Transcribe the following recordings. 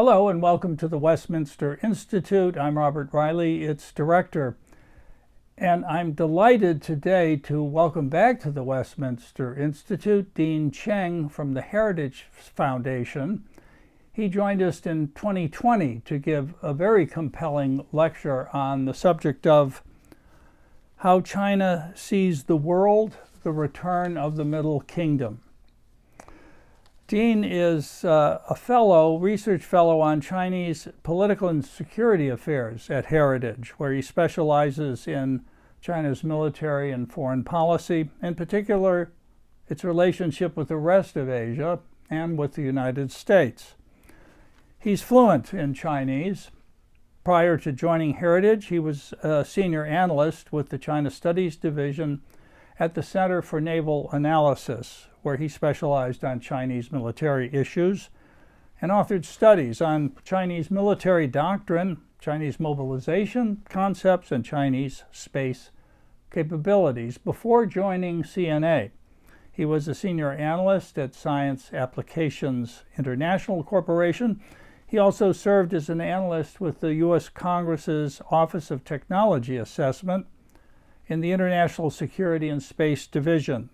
Hello and welcome to the Westminster Institute. I'm Robert Riley, its director. And I'm delighted today to welcome back to the Westminster Institute Dean Cheng from the Heritage Foundation. He joined us in 2020 to give a very compelling lecture on the subject of how China sees the world, the return of the Middle Kingdom. Dean is a research fellow on Chinese political and security affairs at Heritage, where he specializes in China's military and foreign policy, in particular, its relationship with the rest of Asia and with the United States. He's fluent in Chinese. Prior to joining Heritage, he was a senior analyst with the China Studies Division at the Center for Naval Analysis, where he specialized on Chinese military issues and authored studies on Chinese military doctrine, Chinese mobilization concepts, and Chinese space capabilities before joining CNA. He was a senior analyst at Science Applications International Corporation. He also served as an analyst with the U.S. Congress's Office of Technology Assessment in the International Security and Space Division,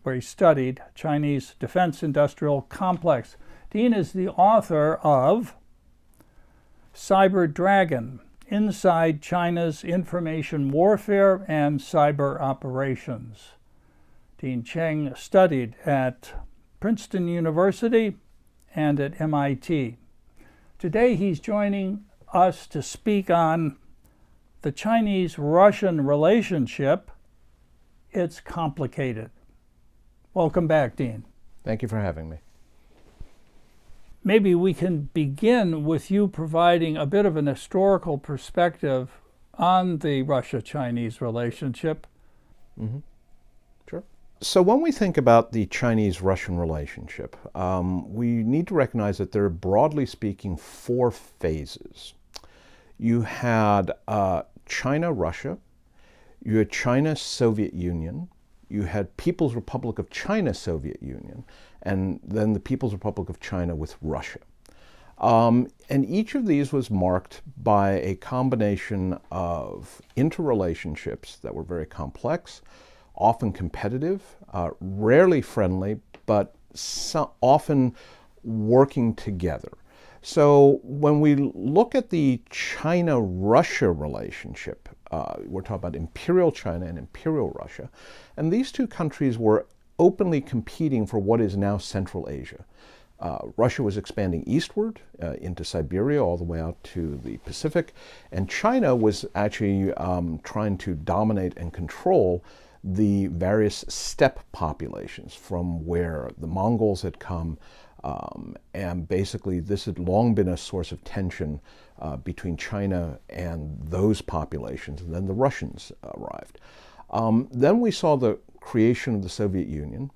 where he studied Chinese defense industrial complex. Dean is the author of Cyber Dragon: Inside China's Information Warfare and Cyber Operations. Dean Cheng studied at Princeton University and at MIT. Today he's joining us to speak on the Chinese-Russian relationship. It's complicated. Welcome back, Dean. Thank you for having me. Maybe we can begin with you providing a bit of an historical perspective on the Russia-Chinese relationship. Mm-hmm. Sure. So when we think about the Chinese-Russian relationship, we need to recognize that there are, broadly speaking, four phases. You had China-Russia, you had China-Soviet Union, you had People's Republic of China, Soviet Union, and then the People's Republic of China with Russia. And each of these was marked by a combination of interrelationships that were very complex, often competitive, rarely friendly, but often working together. So when we look at the China-Russia relationship, we're talking about Imperial China and Imperial Russia, and these two countries were openly competing for what is now Central Asia. Russia was expanding eastward into Siberia all the way out to the Pacific, and China was actually trying to dominate and control the various steppe populations from where the Mongols had come. And basically, this had long been a source of tension between China and those populations, and then the Russians arrived. Then we saw the creation of the Soviet Union,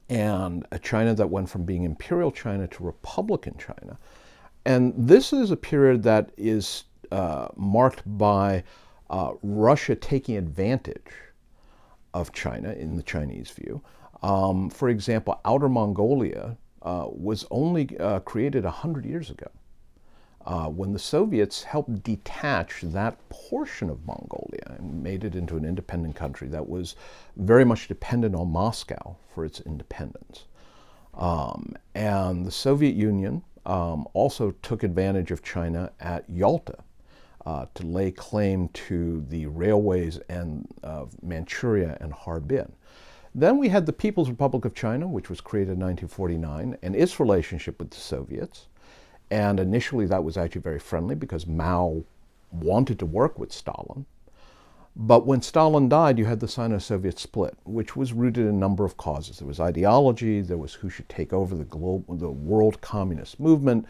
and a China that went from being Imperial China to Republican China. And this is a period that is marked by Russia taking advantage of China in the Chinese view. For example, Outer Mongolia was only created 100 years ago, when the Soviets helped detach that portion of Mongolia and made it into an independent country that was very much dependent on Moscow for its independence. And the Soviet Union also took advantage of China at Yalta to lay claim to the railways of Manchuria and Harbin. Then we had the People's Republic of China, which was created in 1949, and its relationship with the Soviets. And initially that was actually very friendly because Mao wanted to work with Stalin. But when Stalin died, you had the Sino-Soviet split, which was rooted in a number of causes. There was ideology, there was who should take over the world communist movement,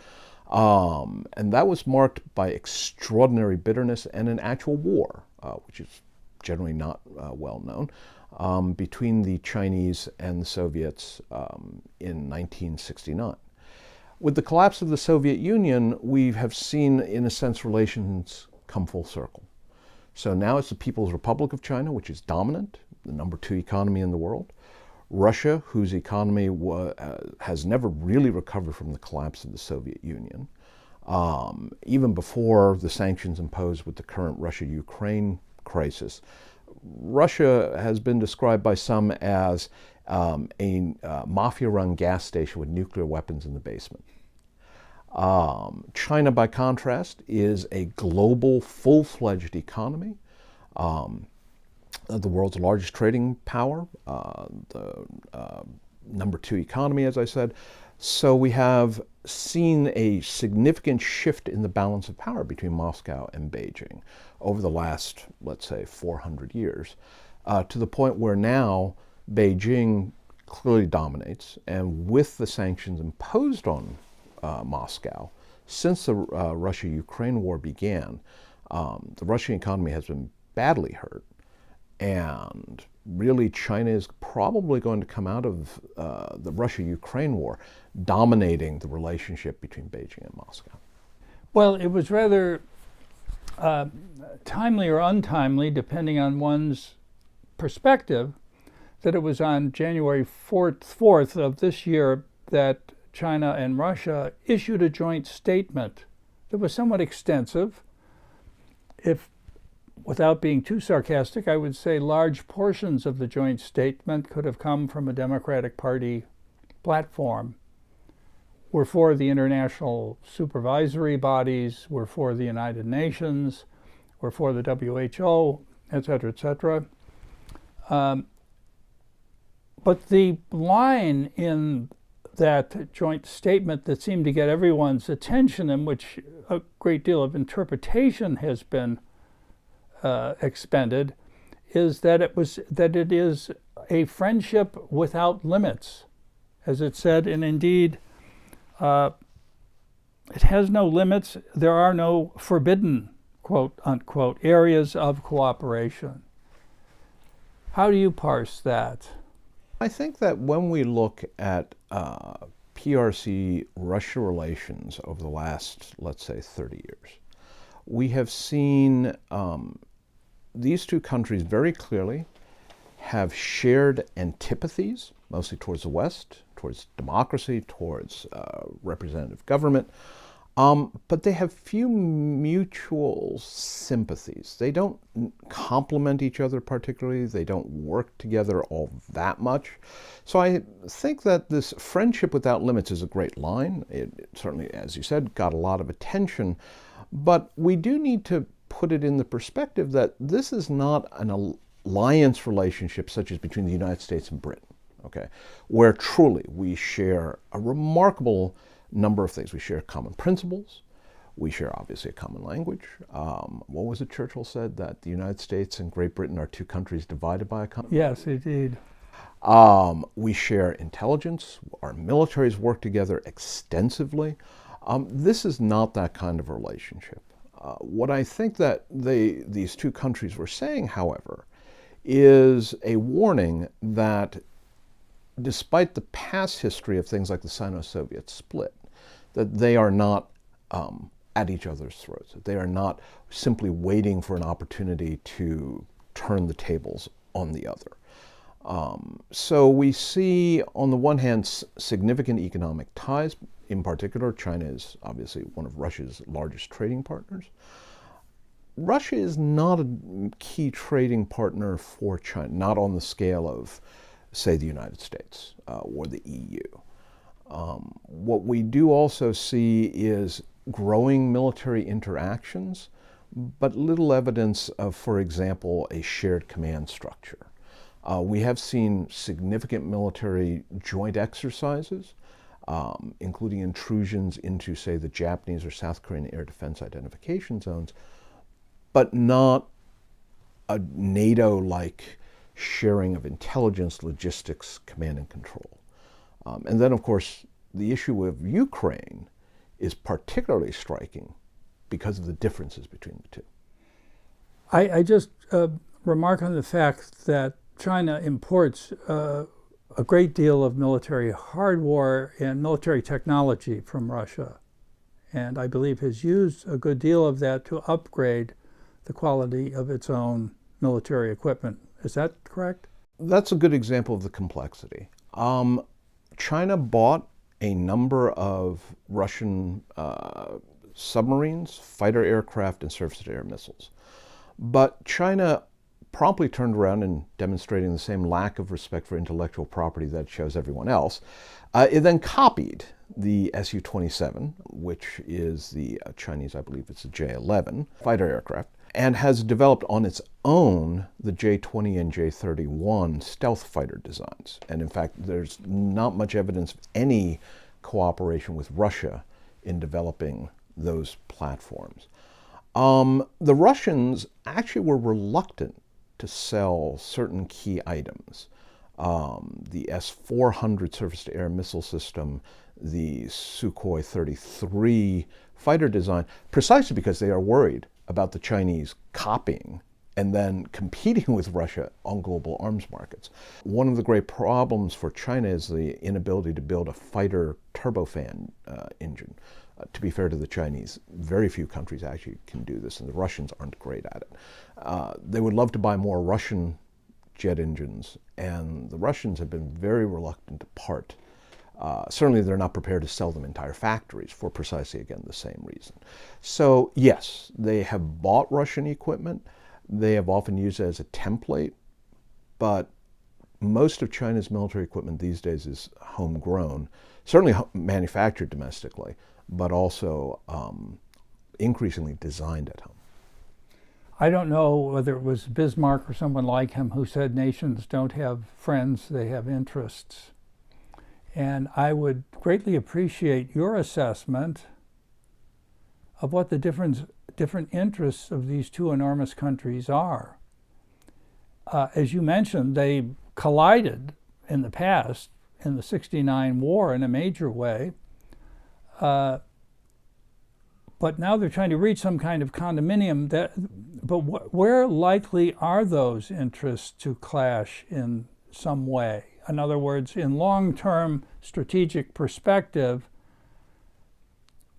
and that was marked by extraordinary bitterness and an actual war, which is generally not well known, between the Chinese and the Soviets in 1969. With the collapse of the Soviet Union, we have seen, in a sense, relations come full circle. So now it's the People's Republic of China, which is dominant, the number 2 economy in the world. Russia, whose economy has never really recovered from the collapse of the Soviet Union, even before the sanctions imposed with the current Russia-Ukraine crisis. Russia has been described by some as a mafia-run gas station with nuclear weapons in the basement. China, by contrast, is a global, full-fledged economy, the world's largest trading power, the number 2 economy, as I said. So we have seen a significant shift in the balance of power between Moscow and Beijing over the last, let's say, 400 years, to the point where now Beijing clearly dominates, and with the sanctions imposed on Moscow since the Russia-Ukraine war began, the Russian economy has been badly hurt, and really China is probably going to come out of the Russia-Ukraine war dominating the relationship between Beijing and Moscow. Well, it was rather timely or untimely, depending on one's perspective, that it was on January 4th of this year that China and Russia issued a joint statement that was somewhat extensive. If, without being too sarcastic, I would say large portions of the joint statement could have come from a Democratic Party platform. We're for the international supervisory bodies, we're for the United Nations, we're for the WHO, et cetera, et cetera. But the line in that joint statement that seemed to get everyone's attention, in which a great deal of interpretation has been expended, is that it is a friendship without limits, as it said, and indeed it has no limits. There are no forbidden, quote unquote, areas of cooperation. How do you parse that? I think that when we look at PRC-Russia relations over the last, let's say, 30 years, we have seen these two countries very clearly have shared antipathies, mostly towards the West, towards democracy, towards representative government, but they have few mutual sympathies. They don't complement each other particularly. They don't work together all that much. So I think that this friendship without limits is a great line. It certainly, as you said, got a lot of attention. But we do need to put it in the perspective that this is not an alliance relationship such as between the United States and Britain, okay, where truly we share a remarkable number of things. We share common principles. We share, obviously, a common language. What was it Churchill said? That the United States and Great Britain are two countries divided by a common language? Yes, indeed. We share intelligence. Our militaries work together extensively. This is not that kind of relationship. What I think that these two countries were saying, however, is a warning that despite the past history of things like the Sino-Soviet split, that they are not at each other's throats, that they are not simply waiting for an opportunity to turn the tables on the other. So we see, on the one hand, significant economic ties. In particular, China is obviously one of Russia's largest trading partners. Russia is not a key trading partner for China, not on the scale of, say, the United States or the EU. What we do also see is growing military interactions, but little evidence of, for example, a shared command structure. We have seen significant military joint exercises, including intrusions into, say, the Japanese or South Korean air defense identification zones, but not a NATO-like sharing of intelligence, logistics, command and control. And then, of course, the issue of Ukraine is particularly striking because of the differences between the two. I just remark on the fact that China imports a great deal of military hardware and military technology from Russia, and I believe has used a good deal of that to upgrade the quality of its own military equipment. Is that correct? That's a good example of the complexity. China bought a number of Russian submarines, fighter aircraft, and surface-to-air missiles. But China promptly turned around and demonstrating the same lack of respect for intellectual property that it shows everyone else. It then copied the Su-27, which is the Chinese, I believe it's the J-11 fighter aircraft, and has developed on its own the J-20 and J-31 stealth fighter designs. And in fact, there's not much evidence of any cooperation with Russia in developing those platforms. The Russians actually were reluctant to sell certain key items. The S-400 surface-to-air missile system, the Sukhoi 33 fighter design, precisely because they are worried about the Chinese copying and then competing with Russia on global arms markets. One of the great problems for China is the inability to build a fighter turbofan engine. To be fair to the Chinese, very few countries actually can do this, and the Russians aren't great at it. They would love to buy more Russian jet engines, and the Russians have been very reluctant to part. Certainly they're not prepared to sell them entire factories for precisely, again, the same reason. So yes, they have bought Russian equipment. They have often used it as a template, but most of China's military equipment these days is homegrown, certainly manufactured domestically, but also increasingly designed at home. I don't know whether it was Bismarck or someone like him who said nations don't have friends, they have interests. And I would greatly appreciate your assessment of what the different interests of these two enormous countries are. As you mentioned, they collided in the past in the '69 war in a major way. But now they're trying to reach some kind of condominium. But where likely are those interests to clash in some way? In other words, in long-term strategic perspective,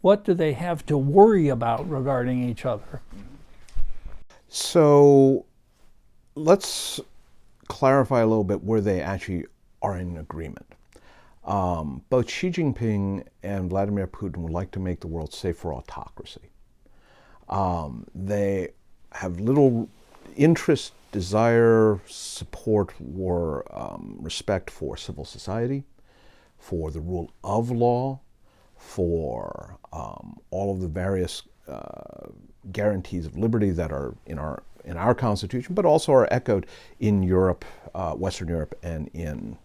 what do they have to worry about regarding each other? So let's clarify a little bit where they actually are in agreement. Both Xi Jinping and Vladimir Putin would like to make the world safe for autocracy. They have little interest, desire, support, or respect for civil society, for the rule of law, for all of the various guarantees of liberty that are in our Constitution, but also are echoed in Europe, Western Europe, and in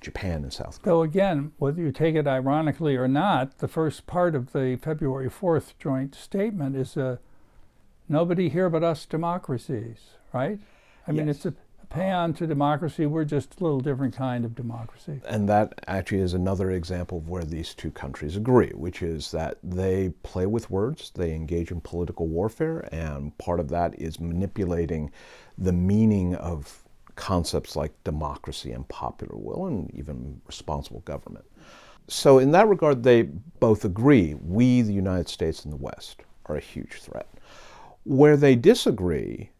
Japan and South Korea. So again, whether you take it ironically or not, the first part of the February 4th joint statement is nobody here but us democracies, right? I mean, it's a paean to democracy. We're just a little different kind of democracy. And that actually is another example of where these two countries agree, which is that they play with words, they engage in political warfare, and part of that is manipulating the meaning of concepts like democracy and popular will and even responsible government. So in that regard, they both agree, we, the United States and the West, are a huge threat. Where they disagree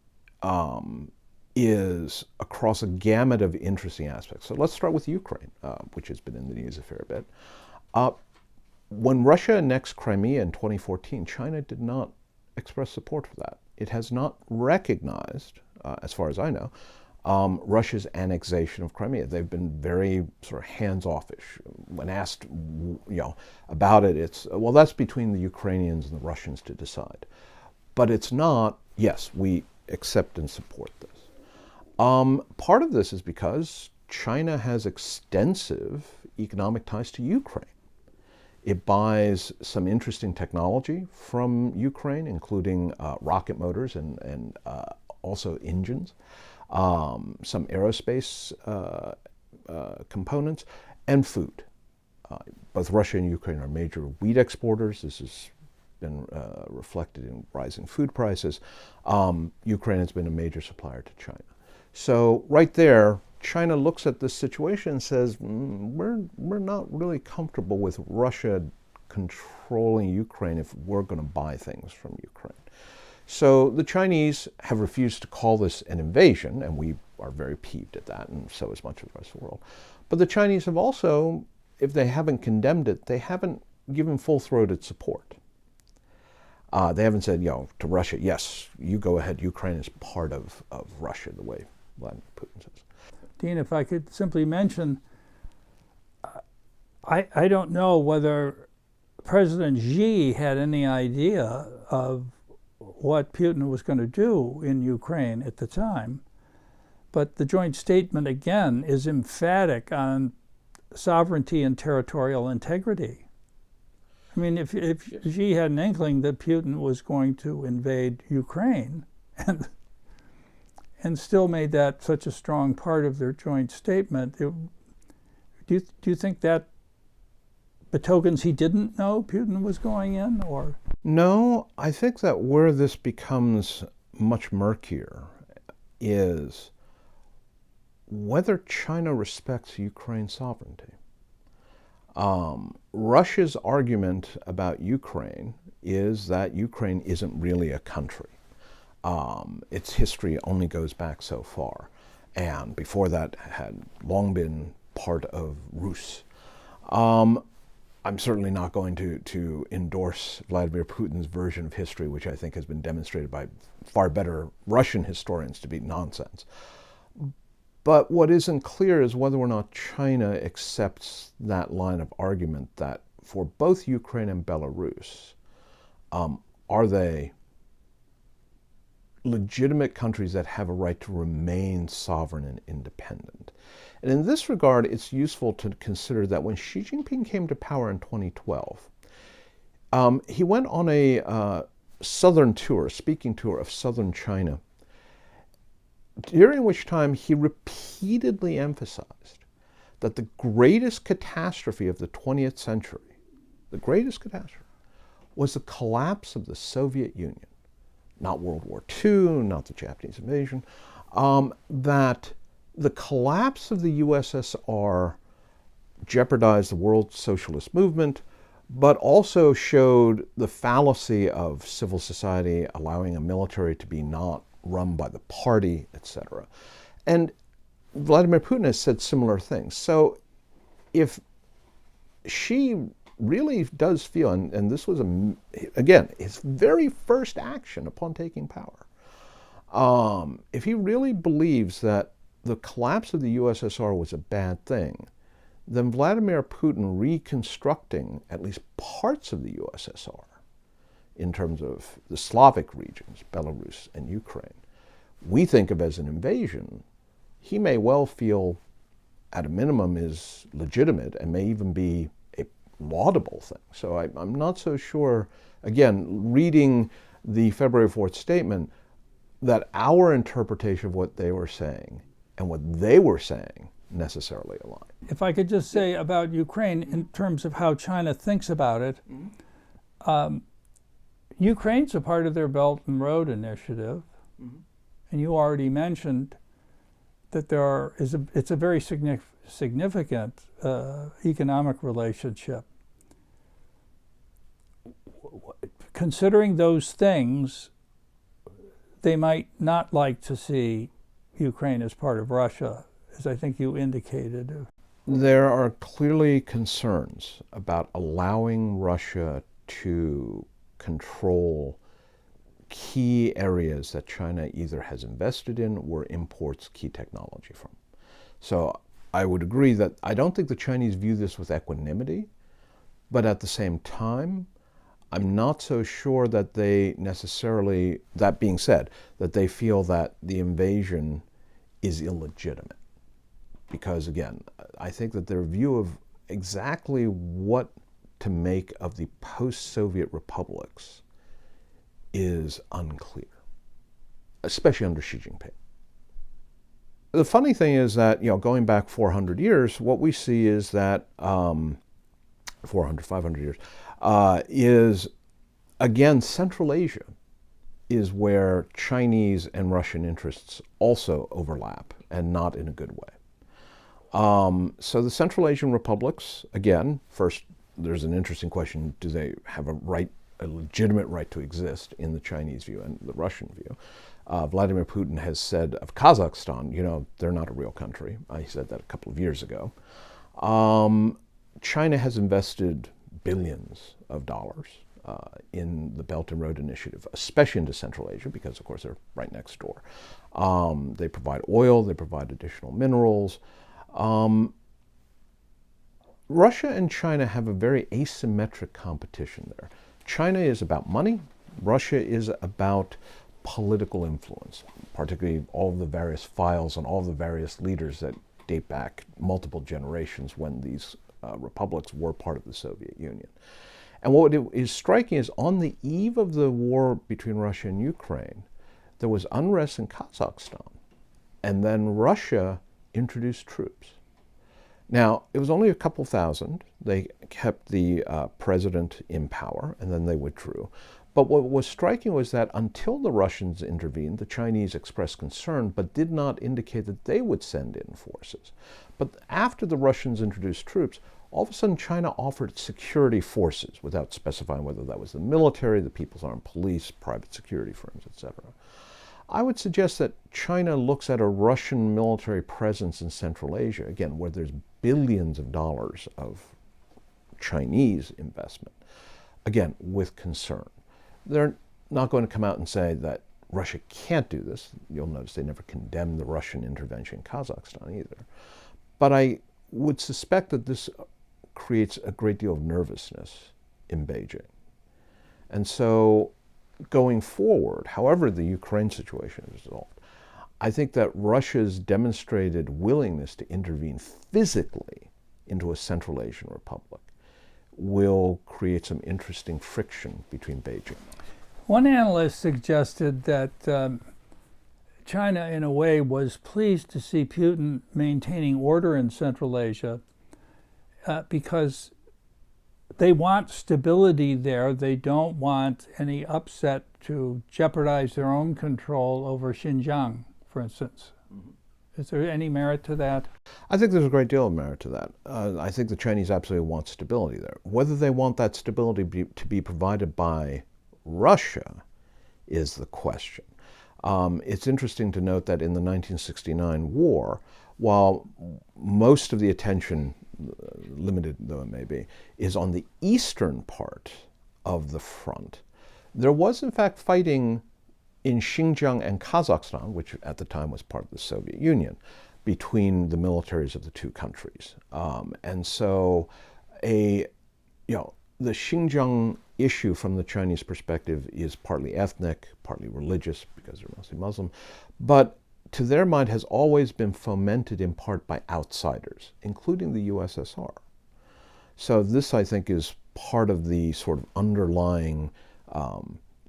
is across a gamut of interesting aspects. So let's start with Ukraine, which has been in the news a fair bit. When Russia annexed Crimea in 2014, China did not express support for that. It has not recognized, as far as I know, Russia's annexation of Crimea. They've been very sort of hands-offish. When asked, about it, it's, well, that's between the Ukrainians and the Russians to decide. But it's not, yes, we accept and support this. Part of this is because China has extensive economic ties to Ukraine. It buys some interesting technology from Ukraine, including rocket motors and also engines, some aerospace components, and food. Both Russia and Ukraine are major wheat exporters. This has been reflected in rising food prices. Ukraine has been a major supplier to China. So right there, China looks at this situation and says, we're not really comfortable with Russia controlling Ukraine if we're going to buy things from Ukraine. So the Chinese have refused to call this an invasion, and we are very peeved at that, and so is much of the rest of the world. But the Chinese have also, if they haven't condemned it, they haven't given full-throated support. They haven't said, to Russia, yes, you go ahead, Ukraine is part of Russia, the way Vladimir Putin says. Dean, if I could simply mention, I don't know whether President Xi had any idea of what Putin was going to do in Ukraine at the time, but the joint statement, again, is emphatic on sovereignty and territorial integrity. I mean, if Xi had an inkling that Putin was going to invade Ukraine and still made that such a strong part of their joint statement, do you think that betokens he didn't know Putin was going in, or? No, I think that where this becomes much murkier is whether China respects Ukraine's sovereignty. Russia's argument about Ukraine is that Ukraine isn't really a country. Its history only goes back so far, and before that had long been part of Rus. I'm certainly not going to endorse Vladimir Putin's version of history, which I think has been demonstrated by far better Russian historians to be nonsense. But what isn't clear is whether or not China accepts that line of argument that for both Ukraine and Belarus, are they legitimate countries that have a right to remain sovereign and independent? And in this regard, it's useful to consider that when Xi Jinping came to power in 2012, he went on a southern tour, a speaking tour of southern China, during which time he repeatedly emphasized that the greatest catastrophe of the 20th century, the greatest catastrophe, was the collapse of the Soviet Union. Not World War II, not the Japanese invasion, that the collapse of the USSR jeopardized the world socialist movement, but also showed the fallacy of civil society allowing a military to be not run by the party, etc. And Vladimir Putin has said similar things. So if Xi really does feel, and this was, again, his very first action upon taking power, if he really believes that the collapse of the USSR was a bad thing, then Vladimir Putin reconstructing at least parts of the USSR in terms of the Slavic regions, Belarus and Ukraine, we think of as an invasion, he may well feel at a minimum is legitimate and may even be a laudable thing. So I'm not so sure, again, reading the February 4th statement, that our interpretation of what they were saying and what they were saying necessarily align. If I could just say about Ukraine in terms of how China thinks about it, Ukraine's a part of their Belt and Road Initiative, and you already mentioned that it's a very significant economic relationship. Considering those things, they might not like to see Ukraine as part of Russia, as I think you indicated. There are clearly concerns about allowing Russia to control key areas that China either has invested in or imports key technology from. So I would agree that I don't think the Chinese view this with equanimity, but at the same time, I'm not so sure that they necessarily, that being said, that they feel that the invasion is illegitimate. Because again, I think that their view of exactly what to make of the post-Soviet republics is unclear, especially under Xi Jinping. The funny thing is that, going back 400 years, what we see is that 500 years, is, again, Central Asia is where Chinese and Russian interests also overlap, and not in a good way. So the Central Asian republics, again, first, there's an interesting question, do they have a legitimate right to exist in the Chinese view and the Russian view? Vladimir Putin has said of Kazakhstan, you know, they're not a real country. He said that a couple of years ago. China has invested billions of dollars in the Belt and Road Initiative, especially into Central Asia, because of course they're right next door. They provide oil, they provide additional minerals. Russia and China have a very asymmetric competition there. China is about money. Russia is about political influence, particularly all of the various files and all of the various leaders that date back multiple generations when these republics were part of the Soviet Union. And what is striking is on the eve of the war between Russia and Ukraine, there was unrest in Kazakhstan, and then Russia introduced troops. Now, it was only a couple thousand. They kept the president in power, and then they withdrew. But what was striking was that until the Russians intervened, the Chinese expressed concern, but did not indicate that they would send in forces. But after the Russians introduced troops, all of a sudden China offered security forces without specifying whether that was the military, the People's Armed Police, private security firms, etc. I would suggest that China looks at a Russian military presence in Central Asia, again, where there's billions of dollars of Chinese investment, again, with concern. They're not going to come out and say that Russia can't do this. You'll notice they never condemned the Russian intervention in Kazakhstan either. But I would suspect that this creates a great deal of nervousness in Beijing. And so going forward, however the Ukraine situation is resolved, I think that Russia's demonstrated willingness to intervene physically into a Central Asian republic will create some interesting friction between Beijing. One analyst suggested that China, in a way, was pleased to see Putin maintaining order in Central Asia because they want stability there. They don't want any upset to jeopardize their own control over Xinjiang, for instance. Mm-hmm. Is there any merit to that? I think there's a great deal of merit to that. I think the Chinese absolutely want stability there. Whether they want that stability to be provided by Russia is the question. It's interesting to note that in the 1969 war, while most of the attention, limited though it may be, is on the eastern part of the front, there was in fact fighting in Xinjiang and Kazakhstan, which at the time was part of the Soviet Union, between the militaries of the two countries. And so the Xinjiang issue from the Chinese perspective is partly ethnic, partly religious, because they're mostly Muslim, but to their mind has always been fomented in part by outsiders, including the USSR. So this, I think, is part of the sort of underlying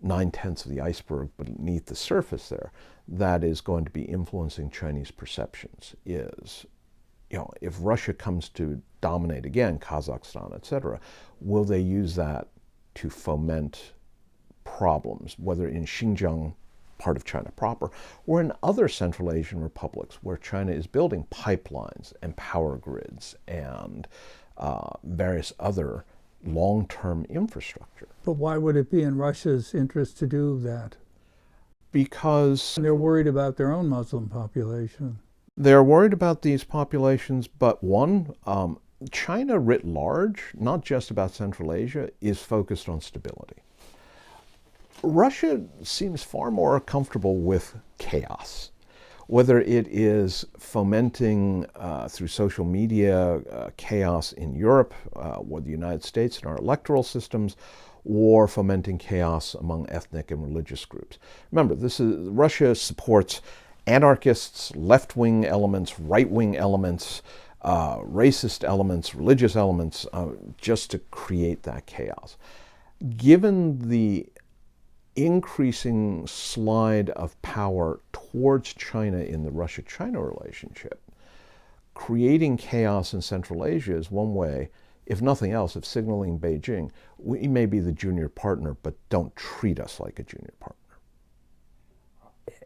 9/10 of the iceberg beneath the surface there that is going to be influencing Chinese perceptions is, if Russia comes to dominate again, Kazakhstan, etc., will they use that to foment problems, whether in Xinjiang, part of China proper, or in other Central Asian republics where China is building pipelines and power grids and various other long-term infrastructure. But why would it be in Russia's interest to do that? Because they're worried about their own Muslim population. They're worried about these populations, but one, China writ large, not just about Central Asia, is focused on stability. Russia seems far more comfortable with chaos, whether it is fomenting through social media chaos in Europe or the United States in our electoral systems, or fomenting chaos among ethnic and religious groups. Remember, Russia supports anarchists, left-wing elements, right-wing elements, racist elements, religious elements, just to create that chaos. Given the increasing slide of power towards China in the Russia-China relationship, creating chaos in Central Asia is one way, if nothing else, of signaling Beijing, we may be the junior partner, but don't treat us like a junior partner.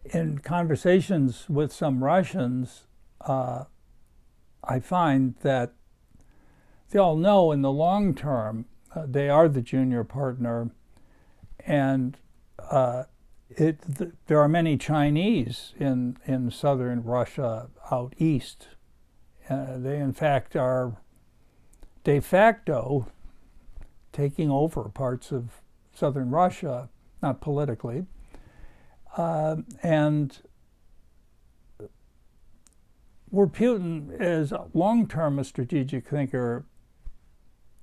In conversations with some Russians, I find that they all know in the long term they are the junior partner, and there are many Chinese in southern Russia out east. They, in fact, are de facto taking over parts of southern Russia, not politically. And were Putin as long-term a strategic thinker,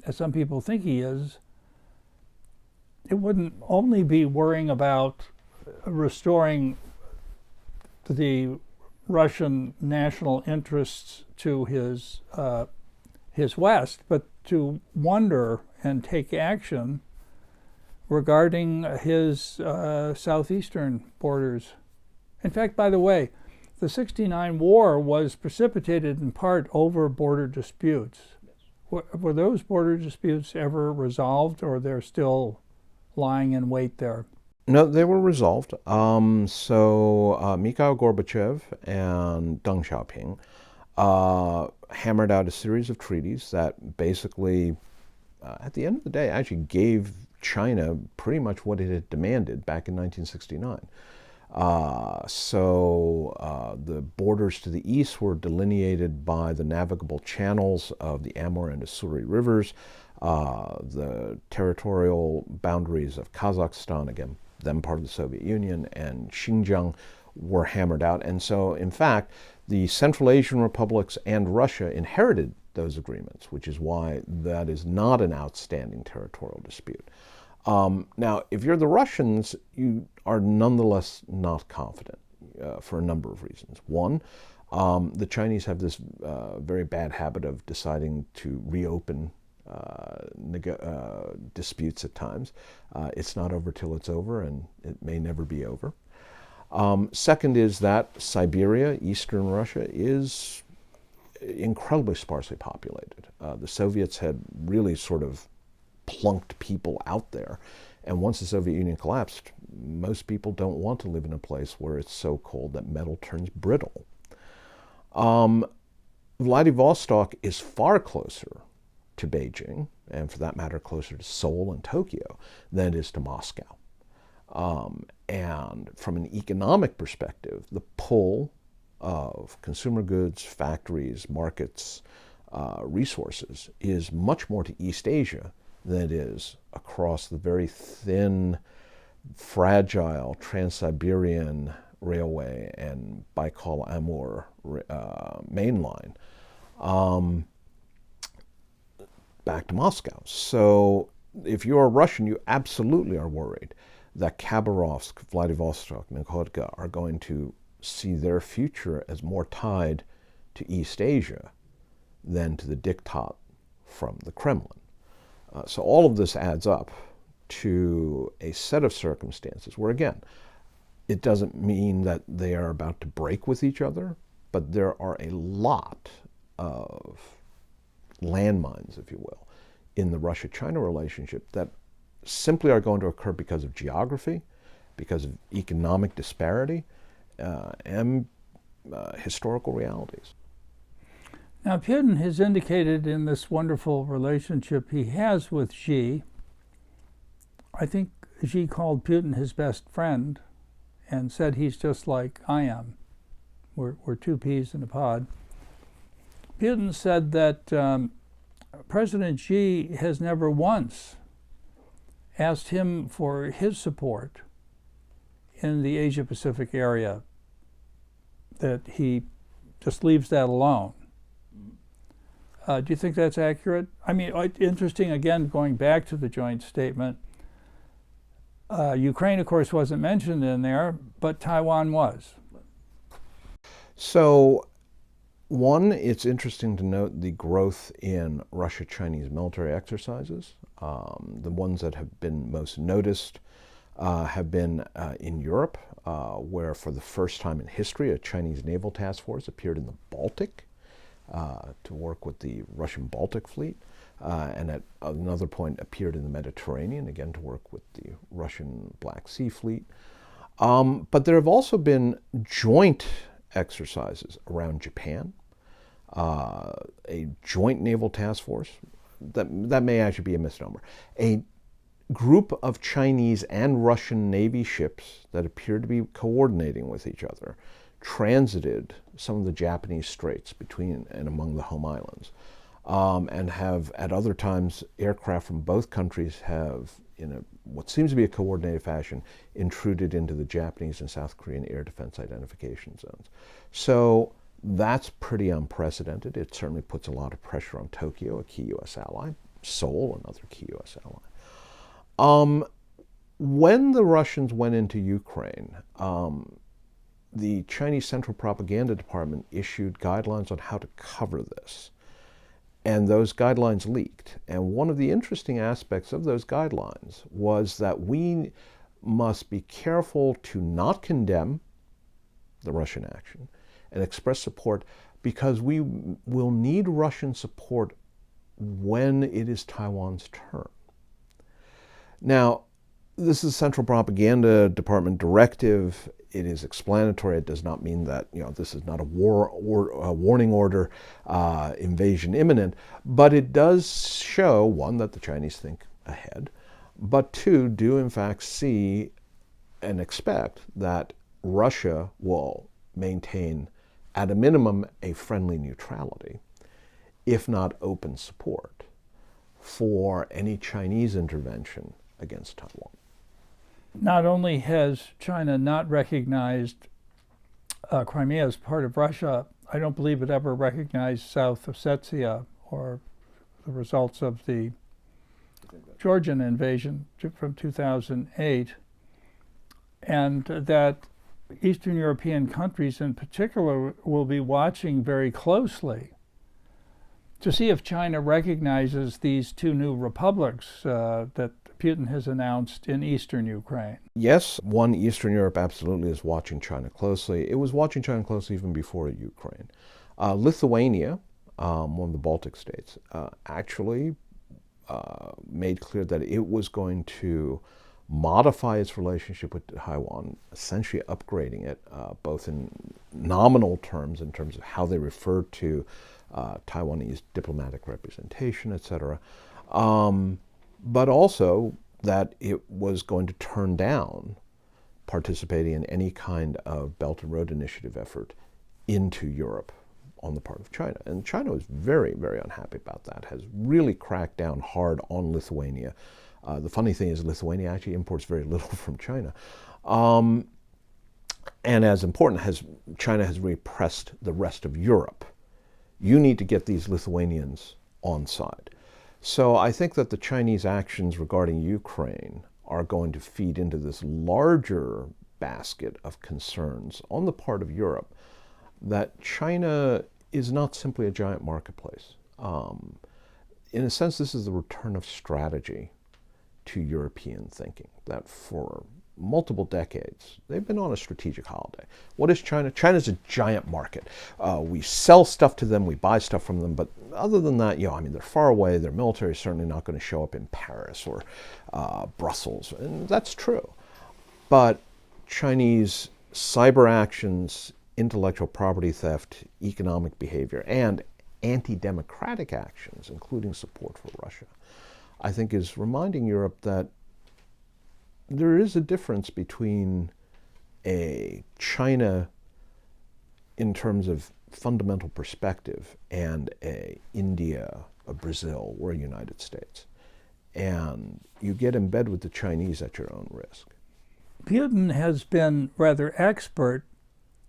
as some people think he is, it wouldn't only be worrying about restoring the Russian national interests to his West, but to wonder and take action regarding his southeastern borders. In fact, by the way, the '69 war was precipitated in part over border disputes. Yes. Were those border disputes ever resolved, or they're still lying in wait there? No, they were resolved. Mikhail Gorbachev and Deng Xiaoping hammered out a series of treaties that basically, at the end of the day, actually gave China pretty much what it had demanded back in 1969. The borders to the east were delineated by the navigable channels of the Amur and Ussuri rivers, the territorial boundaries of Kazakhstan, again, then part of the Soviet Union, and Xinjiang were hammered out. And so, in fact, the Central Asian republics and Russia inherited those agreements, which is why that is not an outstanding territorial dispute. Now, if you're the Russians, you are nonetheless not confident for a number of reasons. One, the Chinese have this very bad habit of deciding to reopen disputes at times. It's not over till it's over, and it may never be over. Second is that Siberia, eastern Russia, is incredibly sparsely populated. The Soviets had really sort of plunked people out there. And once the Soviet Union collapsed, most people don't want to live in a place where it's so cold that metal turns brittle. Vladivostok is far closer to Beijing, and for that matter, closer to Seoul and Tokyo than it is to Moscow. And from an economic perspective, the pull of consumer goods, factories, markets, resources is much more to East Asia than it is across the very thin, fragile Trans-Siberian Railway and Baikal-Amur main line back to Moscow. So if you're Russian, you absolutely are worried that Khabarovsk, Vladivostok, Nakhodka are going to see their future as more tied to East Asia than to the diktat from the Kremlin. So all of this adds up to a set of circumstances where, again, it doesn't mean that they are about to break with each other, but there are a lot of landmines, if you will, in the Russia-China relationship that simply are going to occur because of geography, because of economic disparity, and historical realities. Now, Putin has indicated in this wonderful relationship he has with Xi, I think Xi called Putin his best friend and said he's just like I am. We're two peas in a pod. Putin said that President Xi has never once asked him for his support in the Asia-Pacific area, that he just leaves that alone. Do you think that's accurate? I mean, interesting, again, going back to the joint statement, Ukraine, of course, wasn't mentioned in there, but Taiwan was. So, one, it's interesting to note the growth in Russia-Chinese military exercises. The ones that have been most noticed have been in Europe, where for the first time in history, a Chinese naval task force appeared in the Baltic to work with the Russian Baltic Fleet, and at another point appeared in the Mediterranean, again to work with the Russian Black Sea Fleet. But there have also been joint exercises around Japan, a joint naval task force, that may actually be a misnomer, a group of Chinese and Russian Navy ships that appeared to be coordinating with each other transited some of the Japanese straits between and among the home islands, and have at other times aircraft from both countries have, in what seems to be a coordinated fashion, intruded into the Japanese and South Korean air defense identification zones. So that's pretty unprecedented. It certainly puts a lot of pressure on Tokyo, a key U.S. ally, Seoul, another key U.S. ally. When the Russians went into Ukraine, the Chinese Central Propaganda Department issued guidelines on how to cover this. And those guidelines leaked. And one of the interesting aspects of those guidelines was that we must be careful to not condemn the Russian action and express support, because we will need Russian support when it is Taiwan's turn. Now, this is a Central Propaganda Department directive. It is explanatory. It does not mean that, this is not a warning order, invasion imminent, but it does show, one, that the Chinese think ahead, but two, do in fact see and expect that Russia will maintain, at a minimum, a friendly neutrality, if not open support, for any Chinese intervention against Taiwan. Not only has China not recognized Crimea as part of Russia, I don't believe it ever recognized South Ossetia or the results of the Georgian invasion from 2008, and that Eastern European countries in particular will be watching very closely to see if China recognizes these two new republics that Putin has announced in eastern Ukraine. Yes, one, Eastern Europe absolutely is watching China closely. It was watching China closely even before Ukraine. Lithuania, one of the Baltic states, actually made clear that it was going to modify its relationship with Taiwan, essentially upgrading it, both in nominal terms, in terms of how they refer to Taiwanese diplomatic representation, etc., but also that it was going to turn down participating in any kind of Belt and Road Initiative effort into Europe on the part of China. And China was very, very unhappy about that, has really cracked down hard on Lithuania. The funny thing is Lithuania actually imports very little from China. And as important, China has really pressed the rest of Europe. You need to get these Lithuanians on side. So I think that the Chinese actions regarding Ukraine are going to feed into this larger basket of concerns on the part of Europe that China is not simply a giant marketplace. In a sense, this is the return of strategy to European thinking, that for multiple decades, they've been on a strategic holiday. What is China? China's a giant market. We sell stuff to them, we buy stuff from them, but other than that, they're far away. Their military is certainly not going to show up in Paris or Brussels, and that's true. But Chinese cyber actions, intellectual property theft, economic behavior, and anti-democratic actions, including support for Russia, I think is reminding Europe that there is a difference between a China in terms of fundamental perspective and a India, a Brazil, or a United States. And you get in bed with the Chinese at your own risk. Putin has been rather expert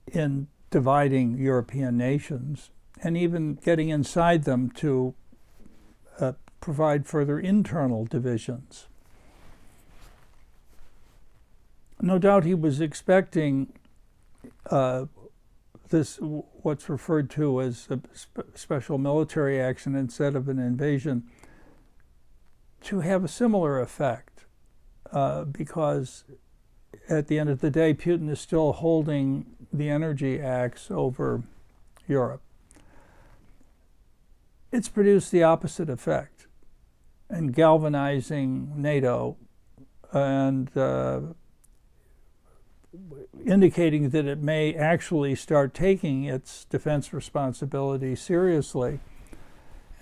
in dividing European nations and even getting inside them to provide further internal divisions. No doubt he was expecting what's referred to as a special military action instead of an invasion, to have a similar effect, because at the end of the day, Putin is still holding the energy axe over Europe. It's produced the opposite effect in galvanizing NATO and indicating that it may actually start taking its defense responsibility seriously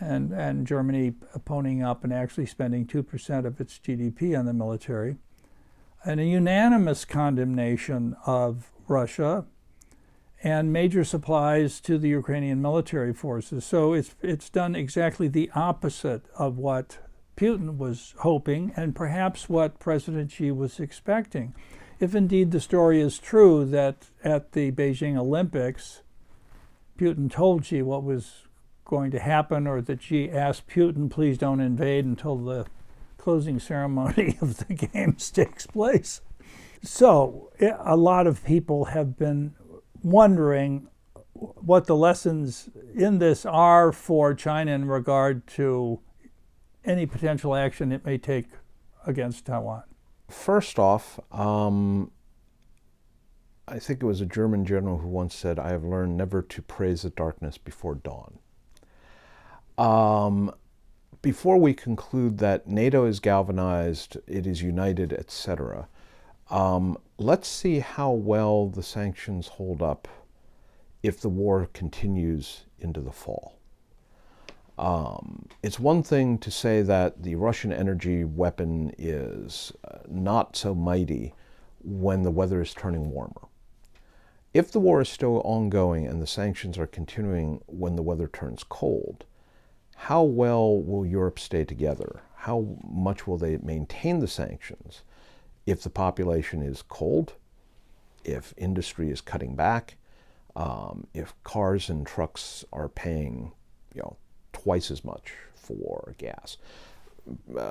and Germany ponying up and actually spending 2% of its GDP on the military, and a unanimous condemnation of Russia, and major supplies to the Ukrainian military forces. So it's done exactly the opposite of what Putin was hoping and perhaps what President Xi was expecting. If indeed the story is true that at the Beijing Olympics, Putin told Xi what was going to happen, or that Xi asked Putin, please don't invade until the closing ceremony of the games takes place. So a lot of people have been wondering what the lessons in this are for China in regard to any potential action it may take against Taiwan. First off, I think it was a German general who once said, I have learned never to praise the darkness before dawn. Before we conclude that NATO is galvanized, it is united, etc., let's see how well the sanctions hold up if the war continues into the fall. It's one thing to say that the Russian energy weapon is not so mighty when the weather is turning warmer. If the war is still ongoing and the sanctions are continuing when the weather turns cold, how well will Europe stay together? How much will they maintain the sanctions if the population is cold, if industry is cutting back, if cars and trucks are paying, twice as much for gas?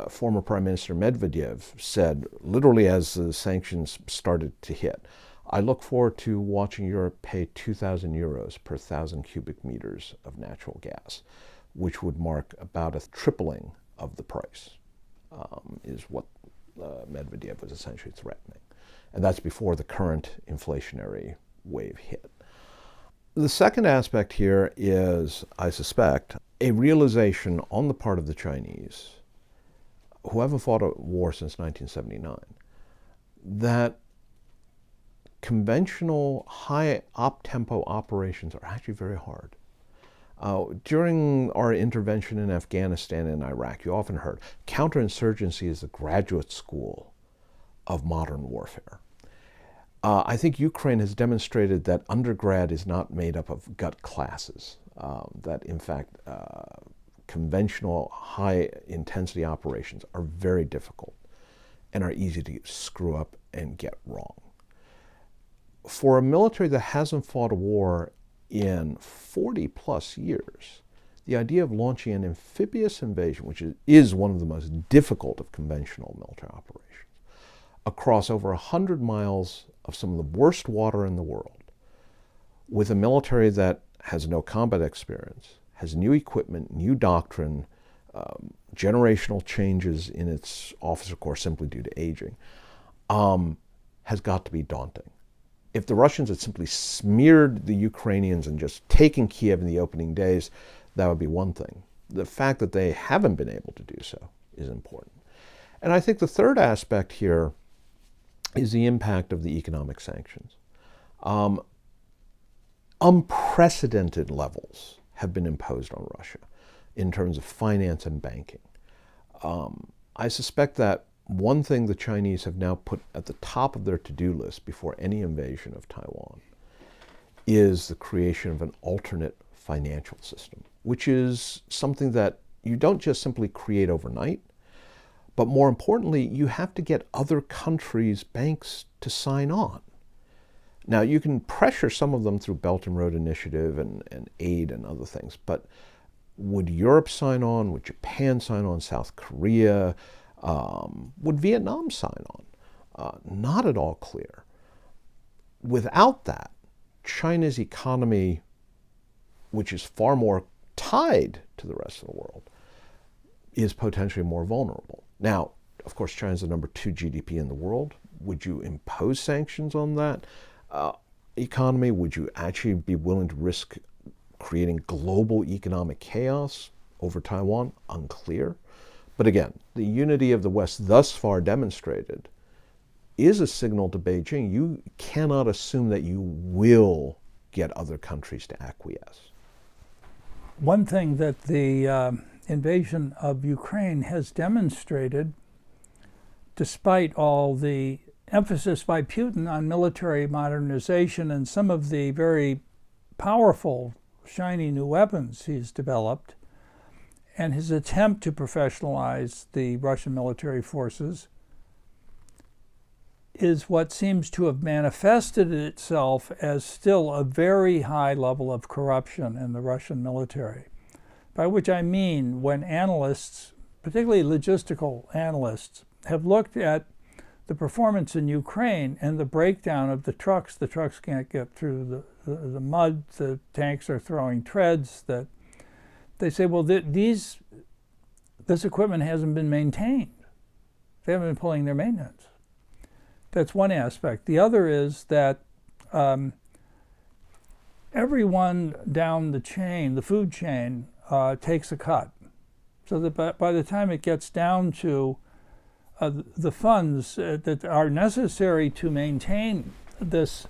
Former Prime Minister Medvedev said, literally as the sanctions started to hit, I look forward to watching Europe pay 2,000 euros per 1,000 cubic meters of natural gas, which would mark about a tripling of the price, is what Medvedev was essentially threatening. And that's before the current inflationary wave hit. The second aspect here is, I suspect, a realization on the part of the Chinese, who haven't fought a war since 1979, that conventional high op-tempo operations are actually very hard. During our intervention in Afghanistan and Iraq, you often heard counterinsurgency is the graduate school of modern warfare. I think Ukraine has demonstrated that undergrad is not made up of gut classes, that in fact conventional high-intensity operations are very difficult and are easy to screw up and get wrong. For a military that hasn't fought a war in 40 plus years, the idea of launching an amphibious invasion, which is one of the most difficult of conventional military operations, across over 100 miles of some of the worst water in the world, with a military that has no combat experience, has new equipment, new doctrine, generational changes in its officer corps simply due to aging, has got to be daunting. If the Russians had simply smeared the Ukrainians and just taken Kiev in the opening days, that would be one thing. The fact that they haven't been able to do so is important. And I think the third aspect here is the impact of the economic sanctions. Unprecedented levels have been imposed on Russia in terms of finance and banking. I suspect that one thing the Chinese have now put at the top of their to-do list before any invasion of Taiwan is the creation of an alternate financial system, which is something that you don't just simply create overnight, but more importantly, you have to get other countries' banks to sign on. Now, you can pressure some of them through Belt and Road Initiative and aid and other things, but would Europe sign on? Would Japan sign on? South Korea? Would Vietnam sign on? Not at all clear. Without that, China's economy, which is far more tied to the rest of the world, is potentially more vulnerable. Now, of course, China's the number 2 GDP in the world. Would you impose sanctions on that economy? Would you actually be willing to risk creating global economic chaos over Taiwan? Unclear. But again, the unity of the West thus far demonstrated is a signal to Beijing. You cannot assume that you will get other countries to acquiesce. One thing that the invasion of Ukraine has demonstrated, despite all the emphasis by Putin on military modernization and some of the very powerful, shiny new weapons he's developed, and his attempt to professionalize the Russian military forces, is what seems to have manifested itself as still a very high level of corruption in the Russian military. By which I mean when analysts, particularly logistical analysts, have looked at the performance in Ukraine and the breakdown of the trucks can't get through the mud, the tanks are throwing treads, that they say, well, this equipment hasn't been maintained. They haven't been pulling their maintenance. That's one aspect. The other is that everyone down the chain, the food chain, takes a cut. So that by the time it gets down to the funds that are necessary to maintain this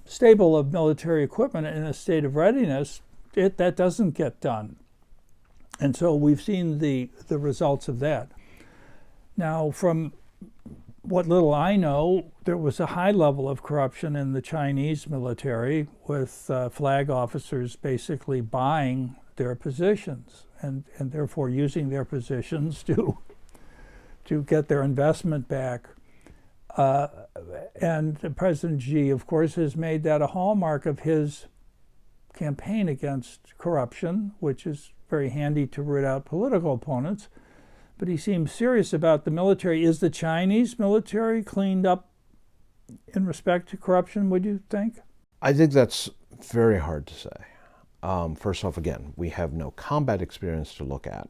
stable of military equipment in a state of readiness, that doesn't get done. And so we've seen the results of that. Now, from what little I know, there was a high level of corruption in the Chinese military, with flag officers basically buying their positions and therefore using their positions to get their investment back. And President Xi, of course, has made that a hallmark of his campaign against corruption, which is very handy to root out political opponents. But he seems serious about the military. Is the Chinese military cleaned up in respect to corruption, would you think? I think that's very hard to say. First off, again, we have no combat experience to look at.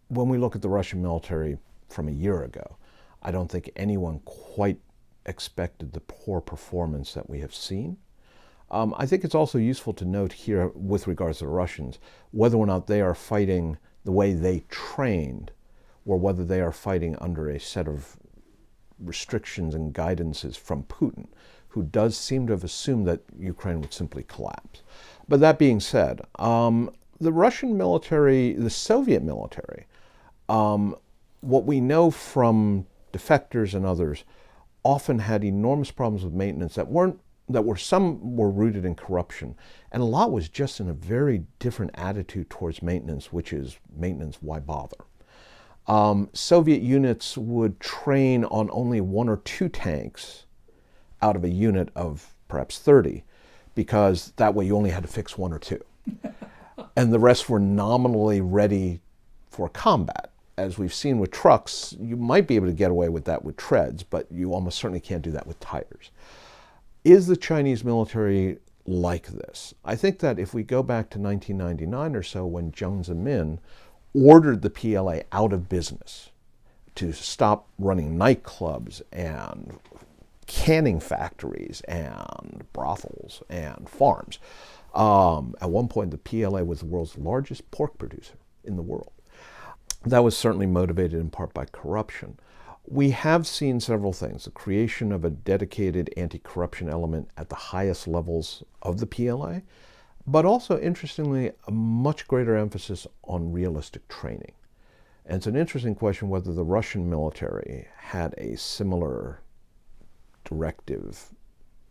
When we look at the Russian military from a year ago, I don't think anyone quite expected the poor performance that we have seen. I think it's also useful to note here, with regards to the Russians, whether or not they are fighting the way they trained, or whether they are fighting under a set of restrictions and guidances from Putin, who does seem to have assumed that Ukraine would simply collapse. But that being said, the Russian military, the Soviet military, what we know from defectors and others, often had enormous problems with maintenance some were rooted in corruption, and a lot was just in a very different attitude towards maintenance, which is maintenance, why bother? Soviet units would train on only 1 or 2 tanks out of a unit of perhaps 30, because that way you only had to fix 1 or 2. And the rest were nominally ready for combat. As we've seen with trucks, you might be able to get away with that with treads, but you almost certainly can't do that with tires. Is the Chinese military like this? I think that if we go back to 1999 or so, when Jiang Zemin ordered the PLA out of business to stop running nightclubs and canning factories and brothels and farms. At one point, the PLA was the world's largest pork producer in the world. That was certainly motivated in part by corruption. We have seen several things: the creation of a dedicated anti-corruption element at the highest levels of the PLA, but also, interestingly, a much greater emphasis on realistic training. And it's an interesting question whether the Russian military had a similar directive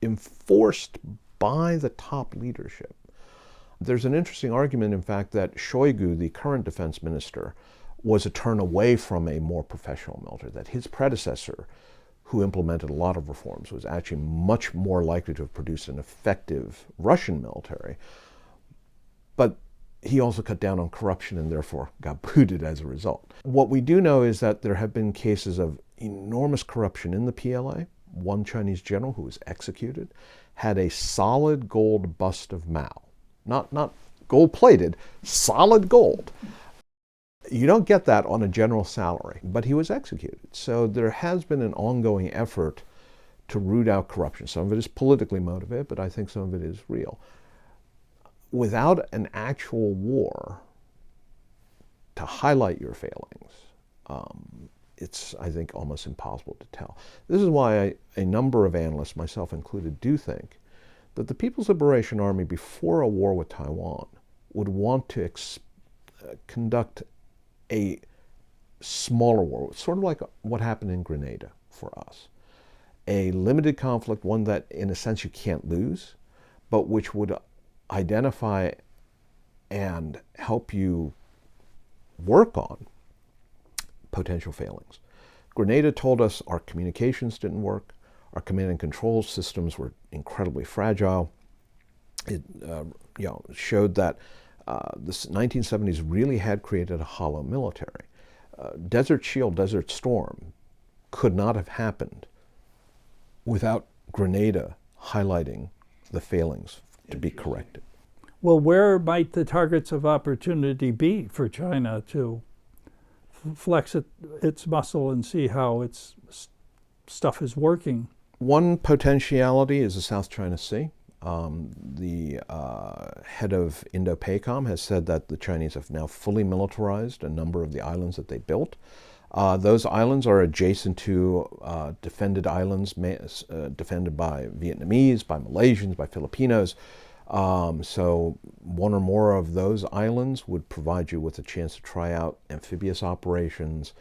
enforced by the top leadership. There's an interesting argument, in fact, that Shoigu, the current defense minister, was a turn away from a more professional military, that his predecessor, who implemented a lot of reforms, was actually much more likely to have produced an effective Russian military. But he also cut down on corruption and therefore got booted as a result. What we do know is that there have been cases of enormous corruption in the PLA. One Chinese general who was executed had a solid gold bust of Mao. Not gold-plated, solid gold. You don't get that on a general's salary, but he was executed. So there has been an ongoing effort to root out corruption. Some of it is politically motivated, but I think some of it is real. Without an actual war to highlight your failings, it's, I think, almost impossible to tell. This is why a number of analysts, myself included, do think that the People's Liberation Army, before a war with Taiwan, would want to conduct a smaller war, sort of like what happened in Grenada for us. A limited conflict, one that in a sense you can't lose, but which would identify and help you work on potential failings. Grenada told us our communications didn't work, our command and control systems were incredibly fragile. It showed that the 1970s really had created a hollow military. Desert Shield, Desert Storm could not have happened without Grenada highlighting the failings to be corrected. Well, where might the targets of opportunity be for China to flex its muscle and see how its stuff is working? One potentiality is the South China Sea. The head of Indo-PACOM has said that the Chinese have now fully militarized a number of the islands that they built. Those islands are adjacent to defended islands defended by Vietnamese, by Malaysians, by Filipinos. So one or more of those islands would provide you with a chance to try out amphibious operations,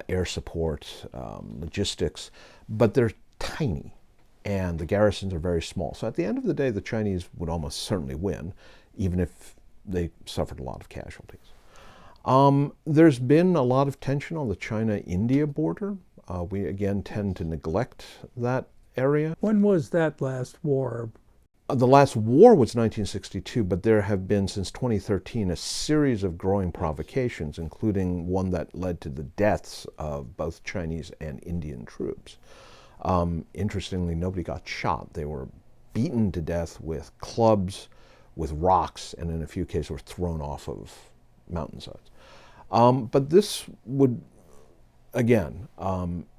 air support, logistics, but they're tiny and the garrisons are very small. So at the end of the day, the Chinese would almost certainly win, even if they suffered a lot of casualties. There's been a lot of tension on the China-India border. We again tend to neglect that area. When was that last war? The last war was 1962, but there have been since 2013 a series of growing provocations, including one that led to the deaths of both Chinese and Indian troops. Interestingly, nobody got shot. They were beaten to death with clubs, with rocks, and in a few cases were thrown off of mountainsides. But this would, again,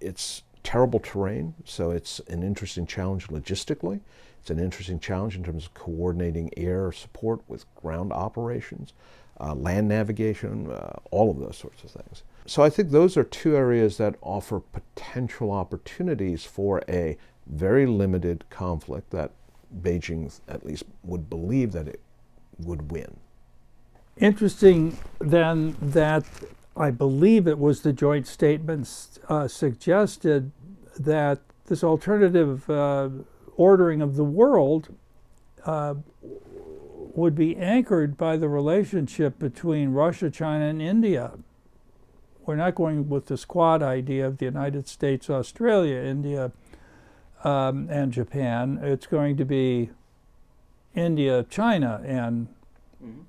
it's terrible terrain, so it's an interesting challenge logistically. It's an interesting challenge in terms of coordinating air support with ground operations, land navigation, all of those sorts of things. So I think those are two areas that offer potential opportunities for a very limited conflict that Beijing at least would believe that it would win. Interesting then that I believe it was the joint statements suggested that this alternative ordering of the world would be anchored by the relationship between Russia, China, and India. We're not going with this quad idea of the United States, Australia, India, and Japan. It's going to be India, China, and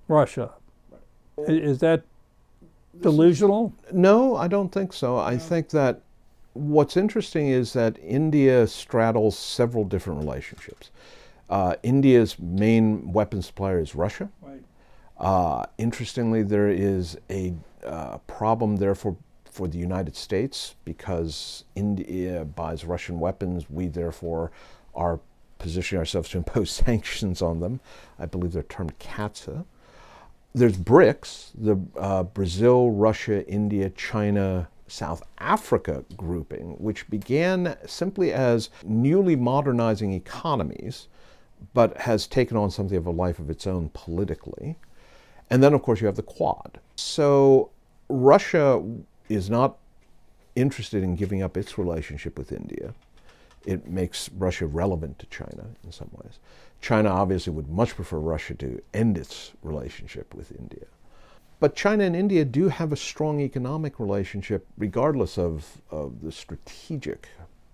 Russia. Right. Is that delusional? No, I don't think so. I think that what's interesting is that India straddles several different relationships. India's main weapon supplier is Russia. Right. Interestingly, there is a problem there for the United States because India buys Russian weapons. We therefore are positioning ourselves to impose sanctions on them. I believe they're termed CAATSA. There's BRICS, the Brazil, Russia, India, China, South Africa grouping, which began simply as newly modernizing economies, but has taken on something of a life of its own politically. And then, of course, you have the Quad. So Russia is not interested in giving up its relationship with India. It makes Russia relevant to China in some ways. China obviously would much prefer Russia to end its relationship with India. But China and India do have a strong economic relationship regardless of the strategic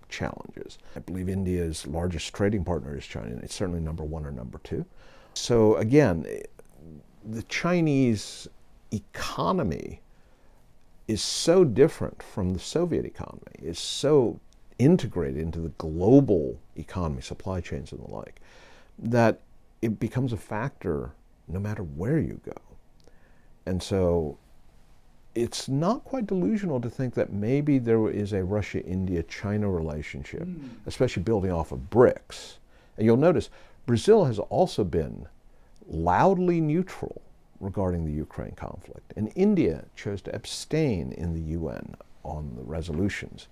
challenges. I believe India's largest trading partner is China, and it's certainly number one or number two. So again, the Chinese economy is so different from the Soviet economy, is so integrated into the global economy, supply chains and the like, that it becomes a factor no matter where you go. And so it's not quite delusional to think that maybe there is a Russia-India-China relationship, especially building off of BRICS. And you'll notice Brazil has also been loudly neutral regarding the Ukraine conflict, and India chose to abstain in the UN on the resolutions.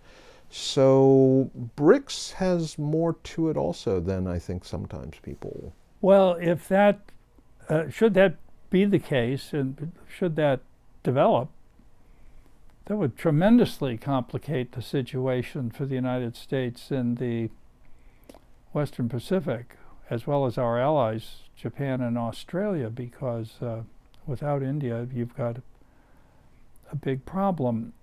So So BRICS has more to it also than I think sometimes people. Well, if that should that be the case, and should that develop, that would tremendously complicate the situation for the United States in the Western Pacific, as well as our allies, Japan and Australia, because without India, you've got a big problem.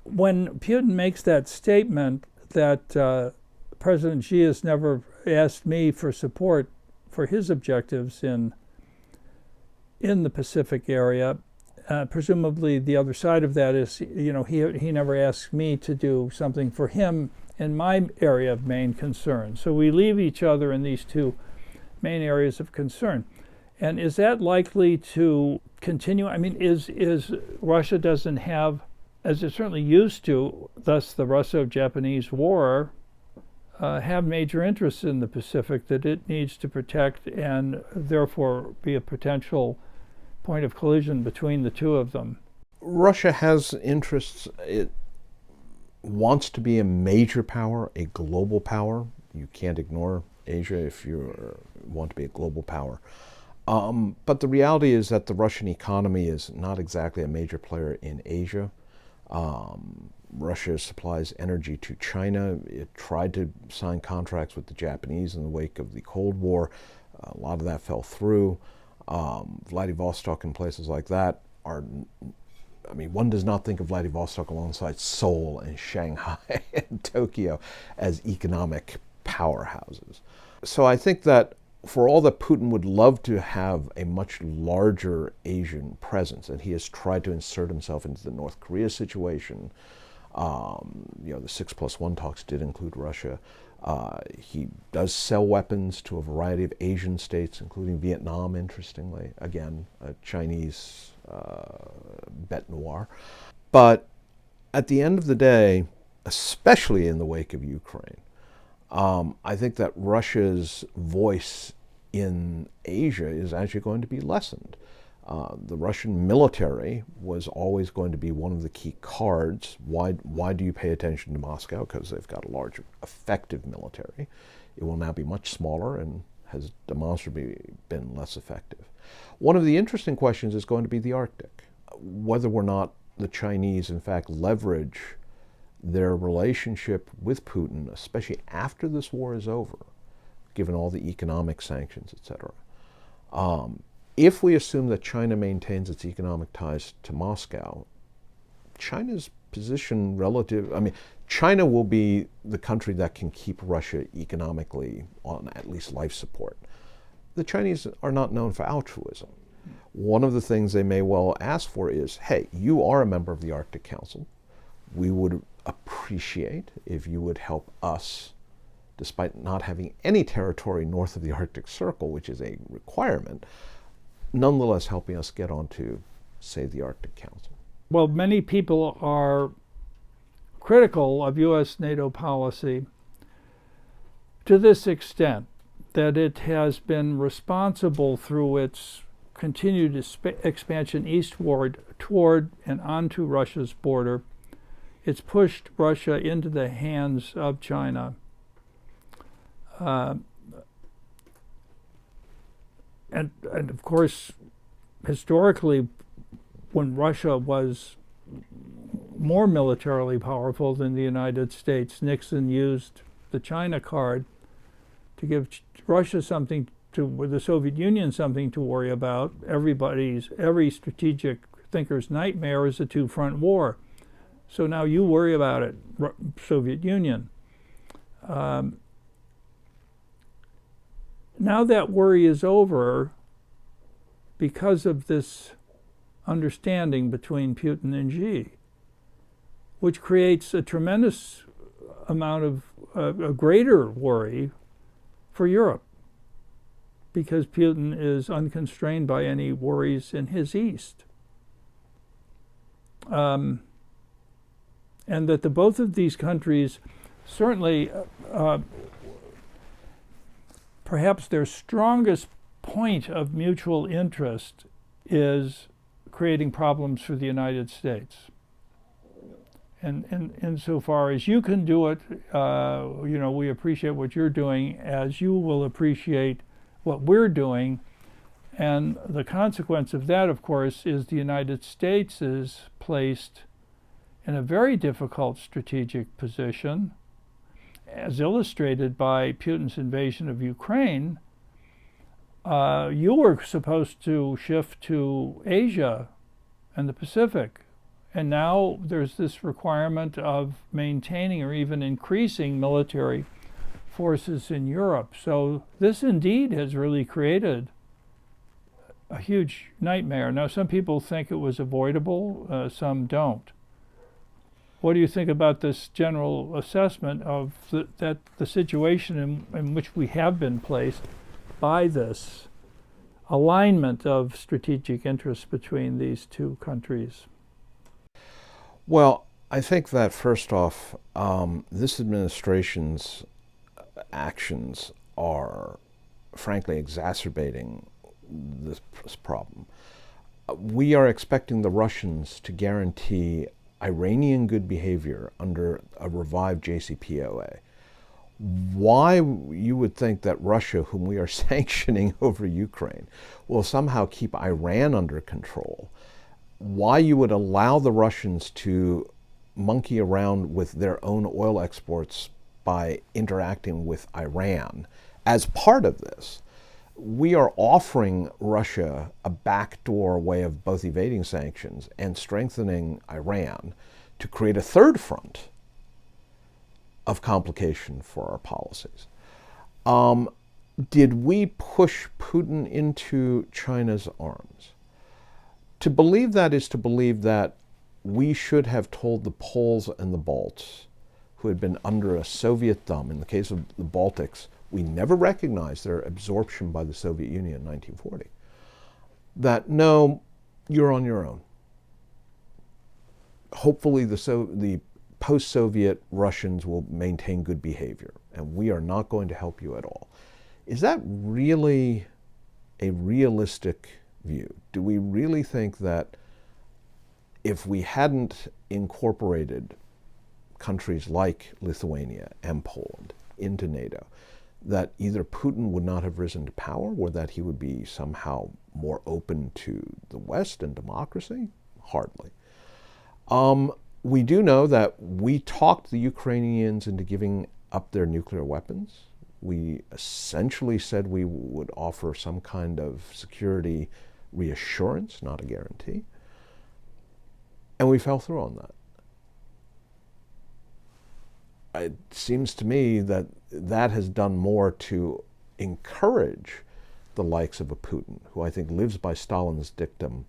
When Putin makes that statement that President Xi has never asked me for support for his objectives in the Pacific area, presumably the other side of that is, he never asks me to do something for him in my area of main concern. So we leave each other in these two main areas of concern. And is that likely to continue? I mean, is Russia doesn't have, as it certainly used to, thus the Russo-Japanese War, have major interests in the Pacific that it needs to protect, and therefore be a potential point of collision between the two of them? Russia has interests. It wants to be a major power, a global power. You can't ignore Asia if you want to be a global power. But the reality is that the Russian economy is not exactly a major player in Asia. Russia supplies energy to China. It tried to sign contracts with the Japanese in the wake of the Cold War. A lot of that fell through. Vladivostok and places like that are, one does not think of Vladivostok alongside Seoul and Shanghai and Tokyo as economic powerhouses. So I think that for all that Putin would love to have a much larger Asian presence, and he has tried to insert himself into the North Korea situation, the 6+1 talks did include Russia. He does sell weapons to a variety of Asian states, including Vietnam, interestingly. Again, a Chinese bête noire. But at the end of the day, especially in the wake of Ukraine, I think that Russia's voice in Asia is actually going to be lessened. The Russian military was always going to be one of the key cards. Why do you pay attention to Moscow? Because they've got a large, effective military. It will now be much smaller and has demonstrably been less effective. One of the interesting questions is going to be the Arctic. Whether or not the Chinese, in fact, leverage their relationship with Putin, especially after this war is over, given all the economic sanctions, etc. If we assume that China maintains its economic ties to Moscow, China's position China will be the country that can keep Russia economically on at least life support. The Chinese are not known for altruism. One of the things they may well ask for is, hey, you are a member of the Arctic Council. We would appreciate if you would help us, despite not having any territory north of the Arctic Circle, which is a requirement, nonetheless helping us get onto, say, the Arctic Council. Well, many people are critical of U.S. NATO policy to this extent, that it has been responsible through its continued expansion eastward toward and onto Russia's border. It's pushed Russia into the hands of China. And of course, historically, when Russia was more militarily powerful than the United States, Nixon used the China card to give Russia something with the Soviet Union something to worry about. Every strategic thinker's nightmare is a two-front war. So now you worry about it, Soviet Union. Now that worry is over because of this understanding between Putin and Xi, which creates a tremendous amount of a greater worry for Europe, because Putin is unconstrained by any worries in his east. And that both of these countries, certainly perhaps their strongest point of mutual interest is creating problems for the United States. And insofar as you can do it, we appreciate what you're doing, as you will appreciate what we're doing. And the consequence of that, of course, is the United States is placed in a very difficult strategic position, as illustrated by Putin's invasion of Ukraine. You were supposed to shift to Asia and the Pacific, and now there's this requirement of maintaining or even increasing military forces in Europe. So this indeed has really created a huge nightmare. Now, some people think it was avoidable, some don't. What do you think about this general assessment of the situation in which we have been placed by this alignment of strategic interests between these two countries? Well, I think that first off, this administration's actions are frankly exacerbating this problem. We are expecting the Russians to guarantee Iranian good behavior under a revived JCPOA. Why you would think that Russia, whom we are sanctioning over Ukraine, will somehow keep Iran under control, why you would allow the Russians to monkey around with their own oil exports by interacting with Iran as part of this. We are offering Russia a backdoor way of both evading sanctions and strengthening Iran to create a third front of complication for our policies. Did we push Putin into China's arms? To believe that is to believe that we should have told the Poles and the Balts, who had been under a Soviet thumb, in the case of the Baltics, we never recognized their absorption by the Soviet Union in 1940, that no, you're on your own. Hopefully the post-Soviet Russians will maintain good behavior, and we are not going to help you at all. Is that really a realistic view? Do we really think that if we hadn't incorporated countries like Lithuania and Poland into NATO, that either Putin would not have risen to power or that he would be somehow more open to the West and democracy? Hardly. We do know that we talked the Ukrainians into giving up their nuclear weapons. We essentially said we would offer some kind of security reassurance, not a guarantee. And we fell through on that. It seems to me that that has done more to encourage the likes of a Putin, who I think lives by Stalin's dictum,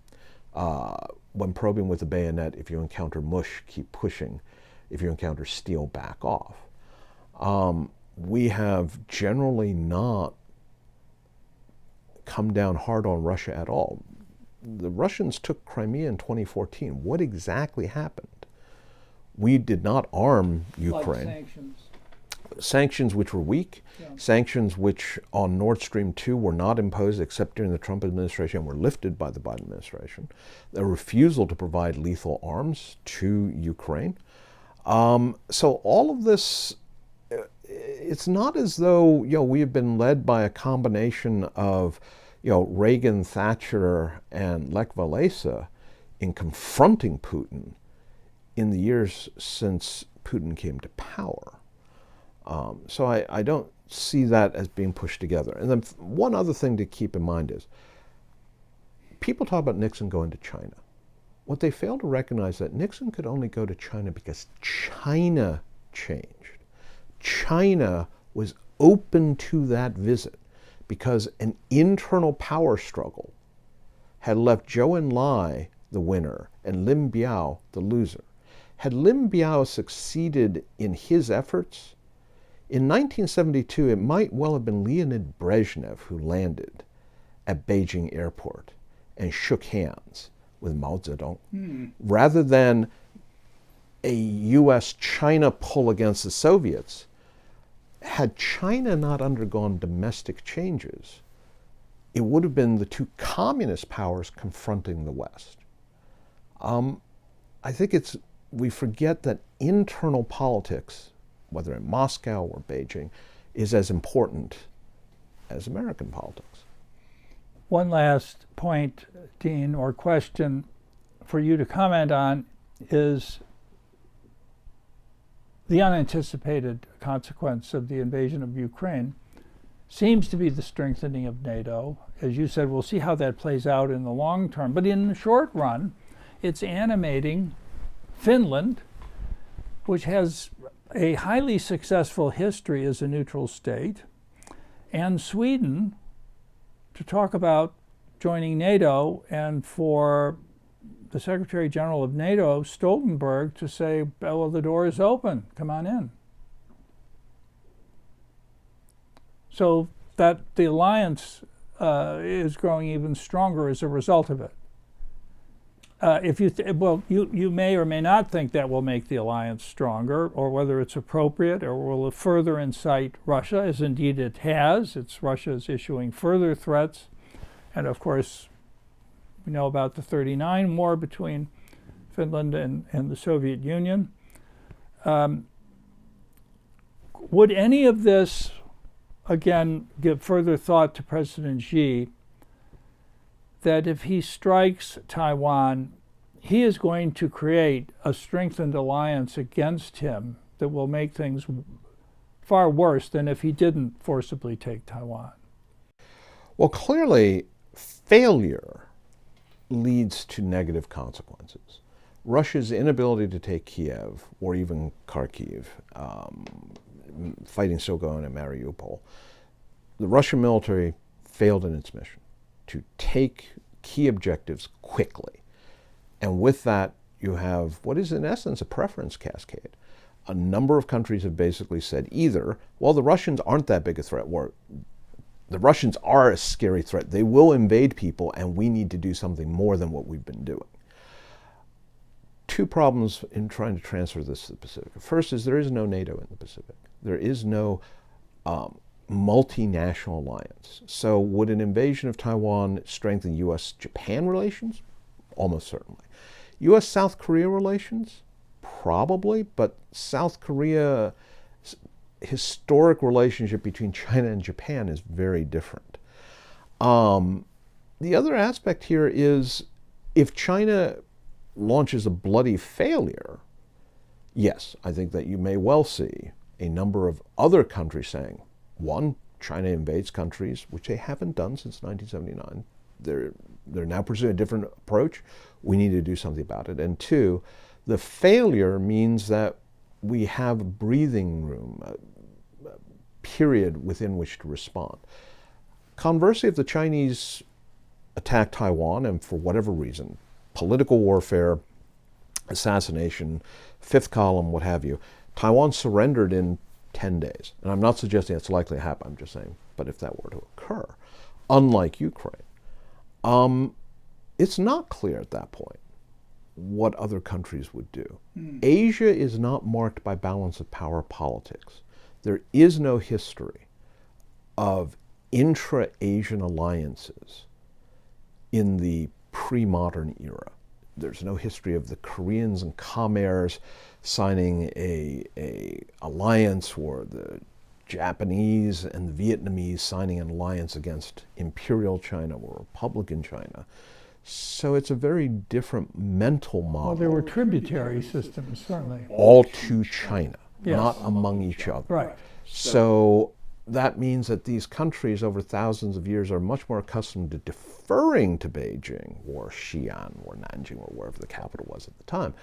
when probing with a bayonet, if you encounter mush, keep pushing. If you encounter steel, back off. We have generally not come down hard on Russia at all. The Russians took Crimea in 2014. What exactly happened? We did not arm Ukraine. Like sanctions. Sanctions which were weak, Yeah. sanctions which on Nord Stream 2 were not imposed except during the Trump administration and were lifted by the Biden administration. The refusal to provide lethal arms to Ukraine. So all of this, it's not as though we have been led by a combination of Reagan, Thatcher, and Lech Walesa in confronting Putin in the years since Putin came to power. So I don't see that as being pushed together. And then one other thing to keep in mind is people talk about Nixon going to China. What they fail to recognize is that Nixon could only go to China because China changed. China was open to that visit because an internal power struggle had left Zhou Enlai the winner and Lin Biao the loser. Had Lin Biao succeeded in his efforts, in 1972 it might well have been Leonid Brezhnev who landed at Beijing airport and shook hands with Mao Zedong, rather than a U.S.-China pull against the Soviets. Had China not undergone domestic changes, it would have been the two communist powers confronting the West. I think it's we forget that internal politics, whether in Moscow or Beijing, is as important as American politics. One last point, Dean, or question for you to comment on is the unanticipated consequence of the invasion of Ukraine seems to be the strengthening of NATO. As you said, we'll see how that plays out in the long term. But in the short run, it's animating Finland, which has a highly successful history as a neutral state, and Sweden to talk about joining NATO, and for the Secretary General of NATO, Stoltenberg, to say, well, the door is open, come on in. So that the alliance is growing even stronger as a result of it. If you you may or may not think that will make the alliance stronger, or whether it's appropriate, or will it further incite Russia, as indeed it has. Russia is issuing further threats, and of course, we know about the '39 war between Finland and the Soviet Union. Would any of this, again, give further thought to President Xi, that if he strikes Taiwan, he is going to create a strengthened alliance against him that will make things far worse than if he didn't forcibly take Taiwan? Well, clearly, failure leads to negative consequences. Russia's inability to take Kiev, or even Kharkiv, fighting still going in Mariupol, the Russian military failed in its mission to take key objectives quickly. And with that, you have what is in essence a preference cascade. A number of countries have basically said either, well, the Russians aren't that big a threat, or the Russians are a scary threat. They will invade people, and we need to do something more than what we've been doing. Two problems in trying to transfer this to the Pacific. First is there is no NATO in the Pacific. There is no multinational alliance. So would an invasion of Taiwan strengthen U.S.-Japan relations? Almost certainly. U.S.-South Korea relations? Probably, but South Korea's historic relationship between China and Japan is very different. The other aspect here is if China launches a bloody failure, yes, I think that you may well see a number of other countries saying, one, China invades countries, which they haven't done since 1979. They're now pursuing a different approach. We need to do something about it. And two, the failure means that we have a breathing room, a period within which to respond. Conversely, if the Chinese attack Taiwan, and for whatever reason, political warfare, assassination, fifth column, what have you, Taiwan surrendered in 10 days. And I'm not suggesting it's likely to happen, I'm just saying, but if that were to occur, unlike Ukraine, it's not clear at that point what other countries would do. Asia is not marked by balance of power politics. There is no history of intra-Asian alliances in the pre-modern era. There's no history of the Koreans and Khmers signing a alliance, or the Japanese and the Vietnamese signing an alliance against Imperial China or Republican China. So it's a very different mental model. Well, there were tributary systems, certainly. All to China, Yes. not among each other. Right. So that means that these countries over thousands of years are much more accustomed to deferring to Beijing or Xi'an or Nanjing or wherever the capital was at the time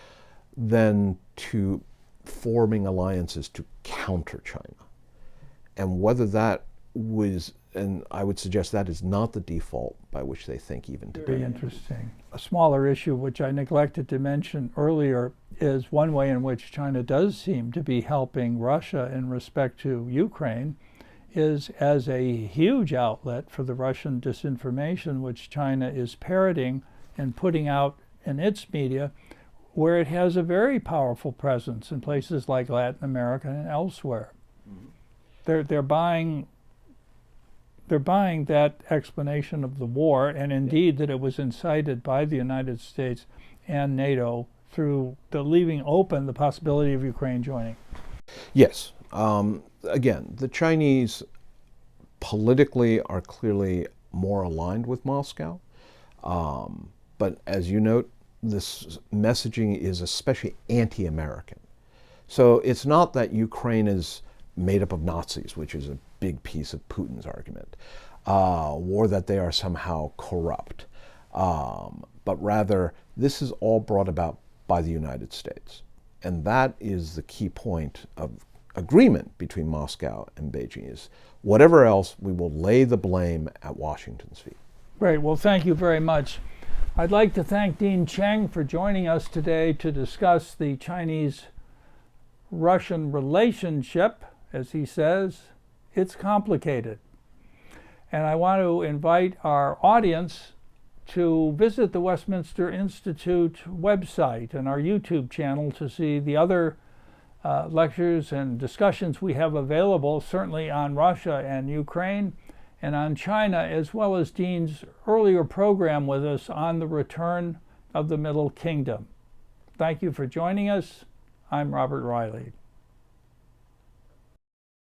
than to forming alliances to counter China. And whether that was, and I would suggest that is not the default by which they think even today. Very interesting. A smaller issue, which I neglected to mention earlier, is one way in which China does seem to be helping Russia in respect to Ukraine is as a huge outlet for the Russian disinformation, which China is parroting and putting out in its media, where it has a very powerful presence in places like Latin America and elsewhere. They're buying that explanation of the war, and indeed that it was incited by the United States and NATO through the leaving open the possibility of Ukraine joining. Yes. Again, the Chinese politically are clearly more aligned with Moscow. But as you note, this messaging is especially anti-American. So it's not that Ukraine is made up of Nazis, which is a big piece of Putin's argument, or that they are somehow corrupt. But rather, this is all brought about by the United States. And that is the key point of agreement between Moscow and Beijing is whatever else, we will lay the blame at Washington's feet. Great. Well, thank you very much. I'd like to thank Dean Cheng for joining us today to discuss the Chinese-Russian relationship. As he says, it's complicated. And I want to invite our audience to visit the Westminster Institute website and our YouTube channel to see the other lectures and discussions we have available, certainly on Russia and Ukraine and on China, as well as Dean's earlier program with us on the return of the Middle Kingdom. Thank you for joining us. I'm Robert Riley.